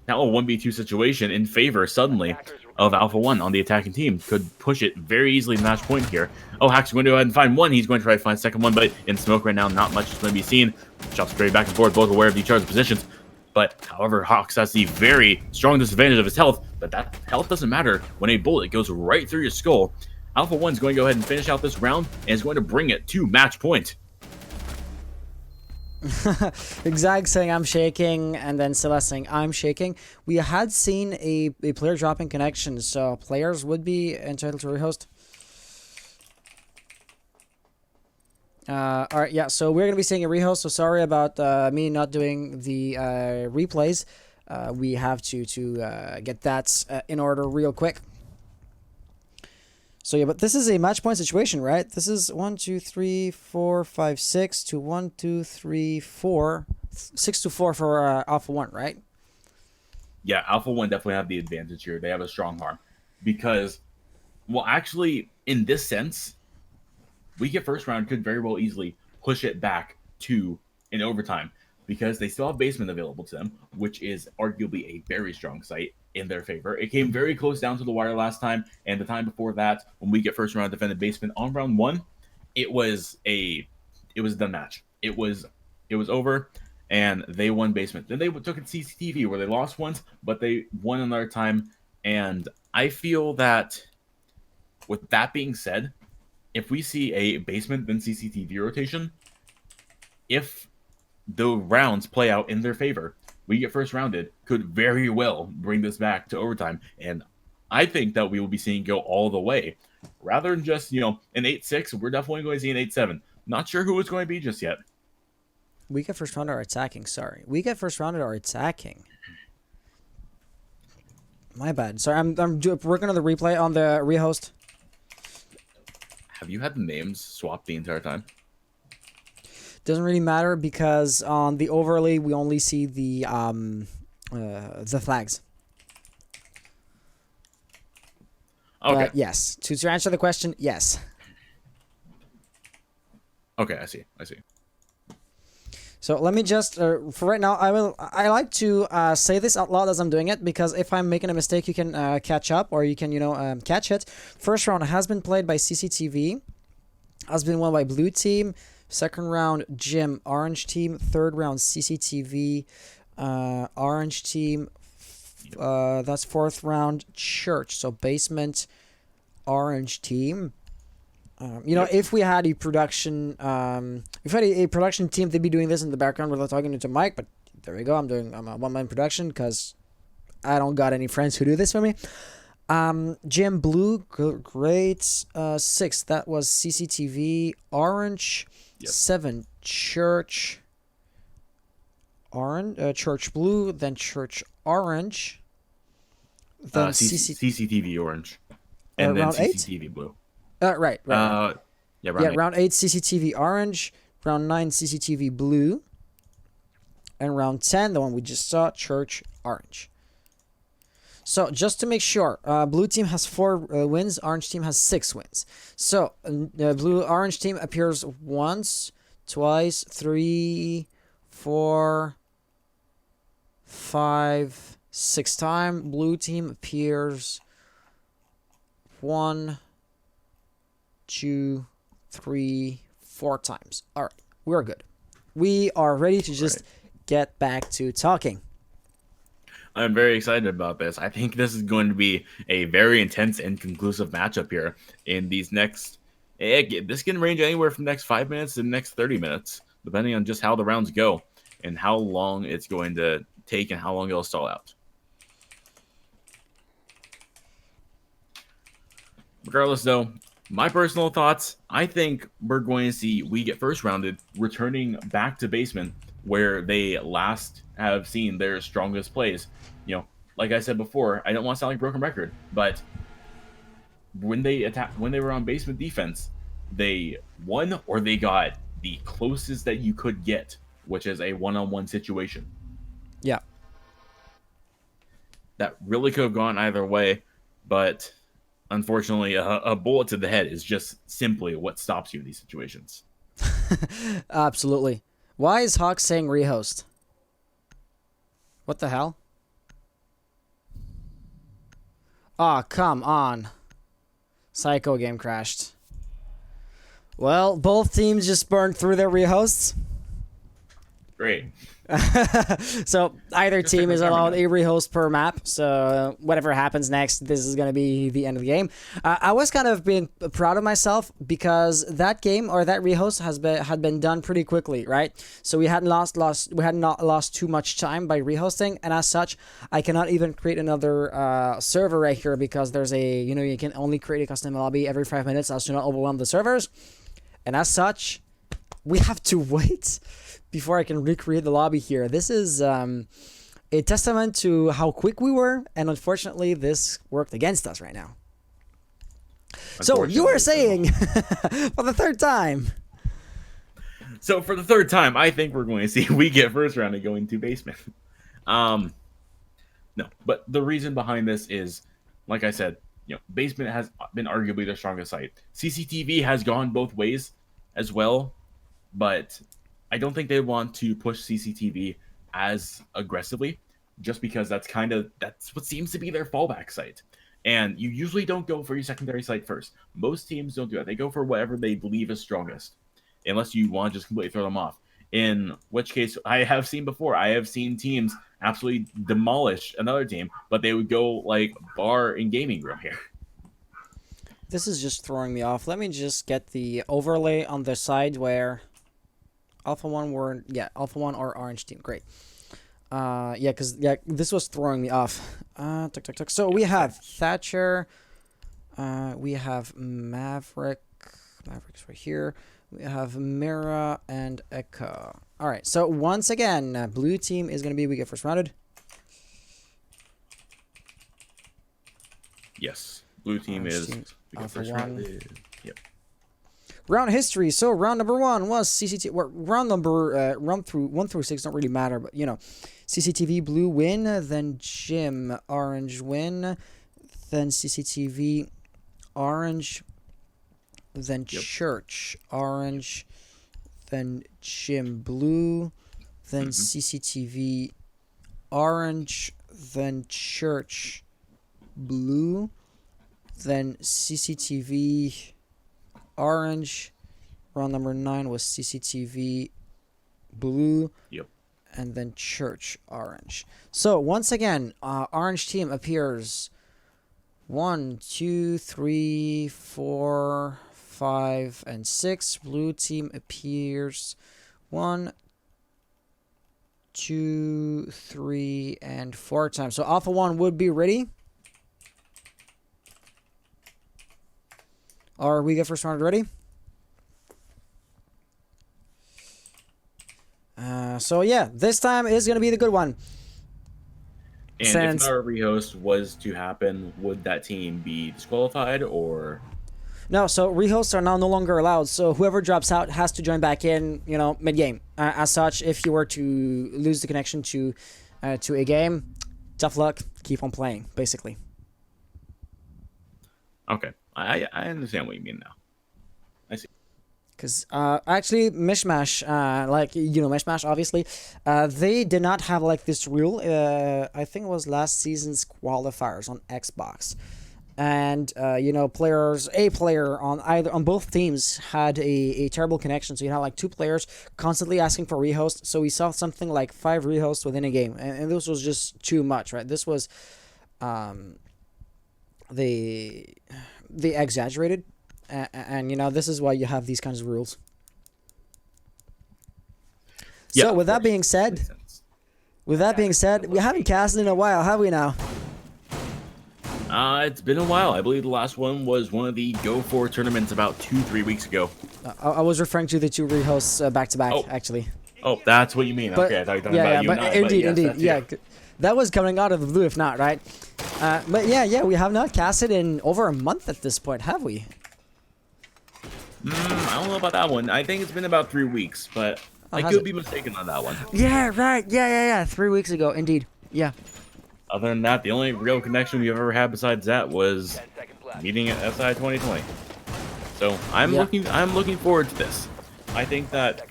Now a 1v2 situation in favor, suddenly, of Alpha1 on the attacking team. Could push it very easily to match point here. Oh, Hack's going to go ahead and find one. He's going to try to find second one, but in smoke right now, not much is going to be seen. Shots straight back and forth, both aware of each other's positions. But, however, Hawks has the very strong disadvantage of his health, but that health doesn't matter when a bullet goes right through your skull. Alpha1's going to go ahead and finish out this round, and is going to bring it to match point. Zag saying I'm shaking, and then Celeste saying I'm shaking. We had seen a player dropping connection, so players would be entitled to rehost. Alright, yeah, so we're going to be seeing a rehost, so sorry about me not doing the replays. We have to get that in order real quick. So yeah, but this is a match point situation, right? This is 1, 2, 3, 4, 5, 6 to 1, 2, 3, 4, 6 to 4 for Alpha1, right? Yeah, Alpha1 definitely have the advantage here. They have a strong arm because, well, actually, in this sense, We Get First Round could very well easily push it back to an overtime because they still have basement available to them, which is arguably a very strong site in their favor. It came very close down to the wire last time, and the time before that, when We Get First Round defended basement on round 1, it was a done match. It was over, and they won basement. Then they took it CCTV where they lost once, but they won another time. And I feel that, with that being said, if we see a basement then CCTV rotation, if the rounds play out in their favor, We Get First Rounded could very well bring this back to overtime. And I think that we will be seeing go all the way. Rather than just, an 8-6, we're definitely going to see an 8-7. Not sure who it's going to be just yet. We Get First Rounded are attacking, sorry. We Get First Rounded are attacking. My bad. Sorry, I'm working on the replay on the rehost. Have you had the names swapped the entire time? Doesn't really matter because on the overlay we only see the flags. Okay. But yes, to answer the question, yes. Okay, I see. So let me just for right now, I like to say this out loud as I'm doing it, because if I'm making a mistake, you can catch up, or you can catch it. First round has been played by CCTV, has been won by blue team. Second round, Jim, orange team. Third round, CCTV, orange team. That's fourth round, church. So basement, orange team. If we had a production, if we had a production team, they'd be doing this in the background without talking to Mike. But there we go. I'm a one-man production because I don't got any friends who do this for me. Jim, blue, great. 6, that was CCTV. Orange, yep. 7, church. Orange, church blue, then church orange. Then CCTV orange, and then CCTV 8? Blue. Right. Round 8. Round 8 CCTV orange, round 9 CCTV blue, And round 10, the one we just saw, Church, Orange. So just to make sure, blue team has 4 wins, orange team has 6 wins. So orange team appears once, twice, 3, 4, 5, 6 times. Blue team appears 1, 2, 3, 4 times. All right, we're good. We are ready to just get back to talking. I'm very excited about this. I think this is going to be a very intense and conclusive matchup here in these next. This can range anywhere from the next 5 minutes to the next 30 minutes, depending on just how the rounds go and how long it's going to take and how long it'll stall out. Regardless, though, my personal thoughts, I think we're going to see We Get First Rounded returning back to basement where they last have seen their strongest plays. You know, like I said before, I don't want to sound like a broken record, but when they were on basement defense, they won or they got the closest that you could get, which is a one-on-one situation. Yeah. That really could have gone either way, but unfortunately, a bullet to the head is just simply what stops you in these situations. Absolutely. Why is Hawk saying rehost? What the hell? Aw, come on. Psycho game crashed. Well, both teams just burned through their rehosts. Great. So either team is allowed a rehost per map. So whatever happens next, this is going to be the end of the game. I was kind of being proud of myself because that game or that rehost had been done pretty quickly, right? So we had not lost too much time by rehosting, and as such, I cannot even create another server right here because there's you can only create a custom lobby every 5 minutes as to not overwhelm the servers, and as such, we have to wait before I can recreate the lobby here. This is a testament to how quick we were, and unfortunately, this worked against us right now. So you were saying for the third time. So for the third time, I think we're going to see We Get First Rounded going to basement. No, but the reason behind this is, like I said, basement has been arguably their strongest site. CCTV has gone both ways as well, but I don't think they want to push CCTV as aggressively, just because that's what seems to be their fallback site. And you usually don't go for your secondary site first. Most teams don't do that. They go for whatever they believe is strongest, unless you want to just completely throw them off. In which case, I have seen teams absolutely demolish another team, but they would go like bar and gaming room here. This is just throwing me off. Let me just get the overlay on the side where Alpha1 or orange team. Great. This was throwing me off. So we have Thatcher. We have Maverick. Maverick's right here. We have Mira and Echo. All right. So once again, blue team is going to be We Get First Rounded. Yes. Blue team Orange is team, We Get Alpha First 1. Rounded. Yep. Round history. So round number 1 was CCTV. Well, round number 1 through 6 don't really matter, but CCTV blue win, then Jim orange win, then CCTV orange, then Church orange, then Jim blue, then CCTV orange, then Church blue, then CCTV orange. Round number 9 was CCTV blue. Yep. And then Church orange. So once again, orange team appears 1, 2, 3, 4, 5, and 6. Blue team appears 1, 2, 3, and 4 times. So Alpha1 would be ready. Are We Get First Rounded ready? So yeah, this time is going to be the good one. And if our rehost was to happen, would that team be disqualified or? No, so rehosts are now no longer allowed. So whoever drops out has to join back in, you know, mid-game. As such, if you were to lose the connection to a game, tough luck. Keep on playing, basically. Okay, I understand what you mean now. I see. Because actually, Mishmash, like, you know, Mishmash, obviously, they did not have like this rule. I think it was last season's qualifiers on Xbox. And you know, a player on both teams had a terrible connection, so you had like two players constantly asking for rehost. So we saw something like 5 rehosts within a game, and this was just too much, right? This was they exaggerated, and you know, this is why you have these kinds of rules. Yeah, So with that being said, we haven't casted in a while, have we now? It's been a while. I believe the last one was one of the Go 4 tournaments about 2-3 weeks ago. I was referring to the 2 rehosts back to back, actually. Oh, that's what you mean. But, okay, I thought you were talking about you and I. Indeed, yeah. That was coming out of the blue, if not, right? But yeah, we have not casted in over a month at this point, have we? I don't know about that one. I think it's been about 3 weeks, but I could be mistaken on that one. Yeah, right. Yeah. 3 weeks ago, indeed. Yeah. Other than that, the only real connection we've ever had besides that was meeting at SI 2020. So I'm looking forward to this. I think that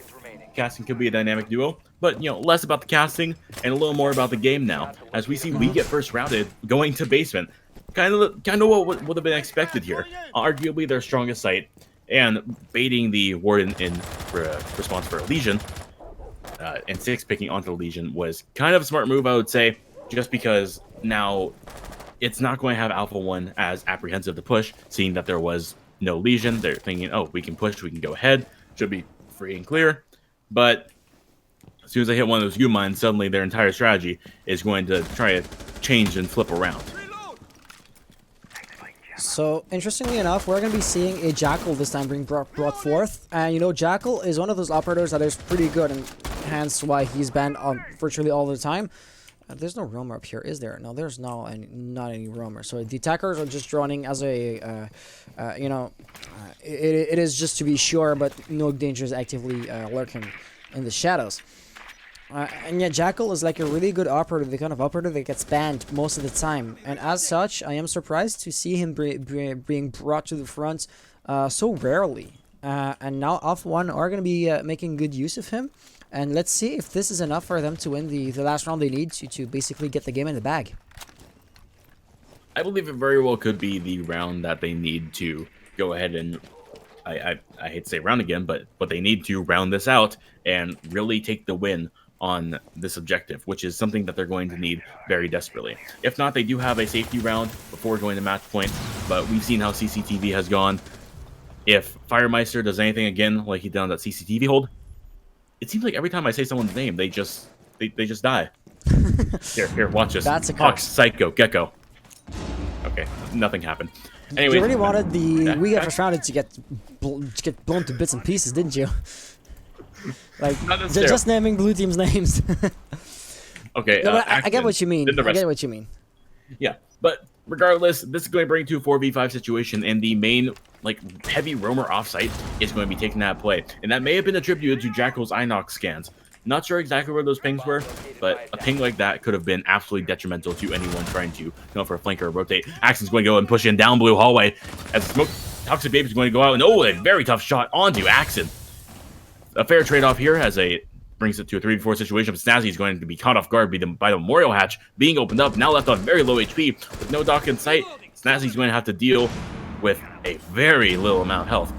casting could be a dynamic duo, but you know, less about the casting and a little more about the game now. As we see, we get first rounded going to basement. Kind of what would have been expected here. Arguably their strongest site, and baiting the Warden in response for a Legion, and 6 picking onto the Legion was kind of a smart move, I would say. Just because now it's not going to have Alpha1 as apprehensive to push, seeing that there was no Legion. They're thinking, oh, we can push, we can go ahead, should be free and clear. But as soon as they hit one of those U-mines, suddenly their entire strategy is going to try to change and flip around. So, interestingly enough, we're going to be seeing a Jackal this time being brought forth. And, you know, Jackal is one of those operators that is pretty good, and hence why he's banned virtually all the time. There's no roamer up here, is there? No, there's not any roamer. So the attackers are just droning as a, you know, it is just to be sure, but no danger is actively lurking in the shadows. And yet Jackal is like a really good operator, the kind of operator that gets banned most of the time. And as such, I am surprised to see him being brought to the front so rarely. And now Alpha1 are going to be making good use of him. And let's see if this is enough for them to win the last round they need to basically get the game in the bag. I believe it very well could be the round that they need to go ahead and, I hate to say round again, but they need to round this out and really take the win on this objective, which is something that they're going to need very desperately. If not, they do have a safety round before going to match point, but we've seen how CCTV has gone. If Firemeister does anything again like he did on that CCTV hold, it seems like every time I say someone's name, they just die. Here, watch this. That's a Hawks, Psycho, Gecko. Okay, nothing happened. Anyway, you really wanted the We Get First Rounded to get blown to bits and pieces, didn't you? Like just naming blue team's names. Okay, no, I get what you mean. I get what you mean. Yeah, but regardless, this is going to bring to a 4v5 situation, and the main heavy roamer offsite is going to be taking that play, and that may have been attributed to Jackal's Inox scans. Not sure exactly where those pings were, but a ping like that could have been absolutely detrimental to anyone trying to go for a flank or a rotate. Axon's going to go and push in down blue hallway as Smoke Toxic Babe is going to go out, and a very tough shot onto Axon. A fair trade-off here as brings it to a 3v4 situation, but Snazzy is going to be caught off guard by the Memorial Hatch being opened up, now left on very low HP with no dock in sight. Snazzy's going to have to deal with a very little amount of health.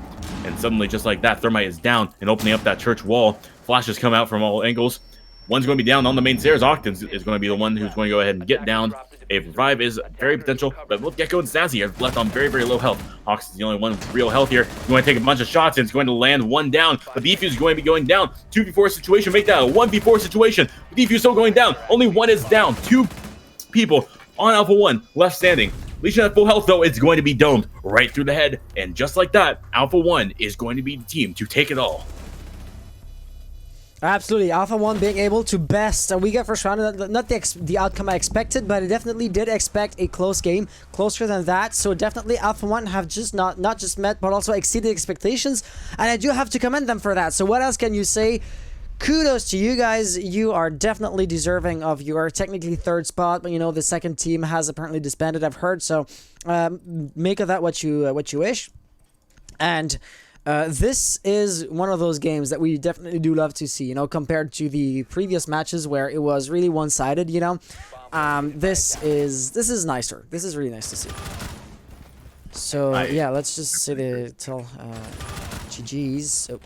And suddenly, just like that, Thermite is down and opening up that church wall. Flashes come out from all angles. One's going to be down on the main stairs. Octane is going to be the one who's going to go ahead and get down. A revive is very potential, but both Gecko and Snazzy are left on very, very low health. Hawks is the only one with real health here. He's going to take a bunch of shots, and it's going to land one down. The defuse is going to be going down. 2v4 situation. Make that a 1v4 situation. The defuse still going down. Only one is down. 2 people on Alpha1 left standing. Legion at full health, though, it's going to be domed right through the head. And just like that, Alpha1 is going to be the team to take it all. Absolutely, Alpha1 being able to best. We get first round, not the outcome I expected, but I definitely did expect a close game, closer than that. So definitely Alpha1 have just not just met, but also exceeded expectations, and I do have to commend them for that. So what else can you say? Kudos to you guys. You are definitely deserving of your technically third spot, but you know the second team has apparently disbanded, I've heard. So make of that what you wish. And this is one of those games that we definitely do love to see, you know, compared to the previous matches where it was really one-sided, you know. This is nicer. This is really nice to see. So yeah, let's just say GG's. Oh,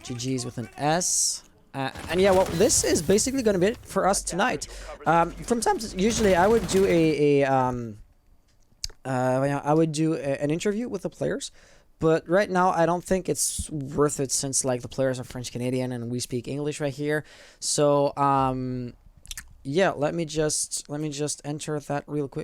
GG's with an S. And yeah, well, this is basically going to be it for us tonight. From time to usually I would do an interview with the players. But right now, I don't think it's worth it since like the players are French Canadian and we speak English right here. So yeah, let me just enter that real quick.